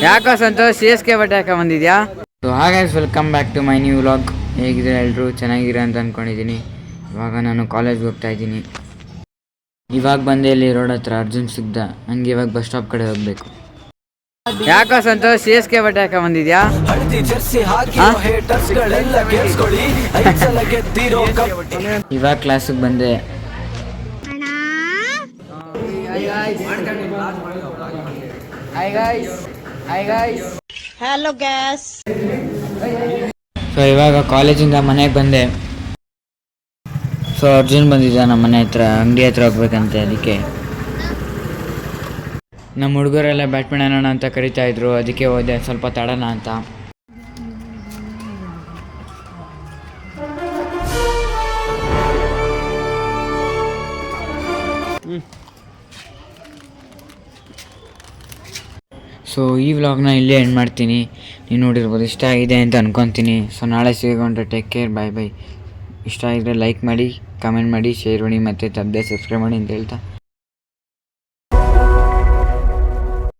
ಯಾಕೋ Santosh C S K ಬಟ್ಟೆ ಹಾಕ ಬಂದಿದ್ಯಾ? So hi guys welcome back to my new vlog. ಹೇಗಿದ್ರೆ ಎಲ್ಲರೂ ಚೆನ್ನಾಗಿರ ಅಂತ ಅಂದ್ಕೊಂಡಿದ್ದೀನಿ. ಇವಾಗ ನಾನು ಕಾಲೇಜ್ಗೆ ಹೋಗ್ತಾ ಇದ್ದೀನಿ. ಇವಾಗ ಬಂದೆ ಇಲ್ಲಿ ರೋಡ್ ಹತ್ರ ಅರ್ಜುನ್ ಸಿಗ್ದ. ಹಂಗೆ ಇವಾಗ ಬಸ್ ಸ್ಟಾಪ್ ಕಡೆ ಹೋಗ್ಬೇಕು. ಯಾಕೋ ಸಂತೋಷ್ ಸಿ ಎಸ್ ಕೆ ಬಟ್ಟೆ ಹಾಕ ಬಂದಿದ್ಯಾ? ಇವಾಗ ಕ್ಲಾಸಿಗೆ ಬಂದೆ. Hello gas. ಸೊ ಇವಾಗ ಕಾಲೇಜಿಂದ ಮನೆಗೆ ಬಂದೆ. ಸೊ ಅರ್ಜುನ್ ಬಂದಿದ್ದ ನಮ್ಮ ಮನೆ ಹತ್ರ, ಅಂಗಡಿ ಹತ್ರ ಹೋಗ್ಬೇಕಂತೆ. ಅದಕ್ಕೆ ನಮ್ಮ ಹುಡುಗರೆಲ್ಲ ಬ್ಯಾಟ್ಮಿಂಟನ್ ಆಡೋಣ ಅಂತ ಕರಿತಾ ಇದ್ರು. ಅದಕ್ಕೆ ಹೋದೆ ಸ್ವಲ್ಪ ತಡೋಣ ಅಂತ. ಸೊ ಈ ವ್ಲಾಗ್ನ ಇಲ್ಲೇ ಎಂಡ್ ಮಾಡ್ತೀನಿ. ನೀವು ನೋಡಿರ್ಬೋದು, ಇಷ್ಟ ಆಗಿದೆ ಅಂತ ಅಂದ್ಕೊತೀನಿ. ಸೊ ನಾಳೆ ಸಿಗೋಣ. ಟೇಕ್ ಕೇರ್, ಬಾಯ್ ಬಾಯ್. ಇಷ್ಟ ಆಗಿದ್ರೆ ಲೈಕ್ ಮಾಡಿ, ಕಮೆಂಟ್ ಮಾಡಿ, ಶೇರ್ ಮಾಡಿ, ಮತ್ತು ತಪ್ಪದೆ ಸಬ್ಸ್ಕ್ರೈಬ್ ಮಾಡಿ ಅಂತ ಹೇಳ್ತಾ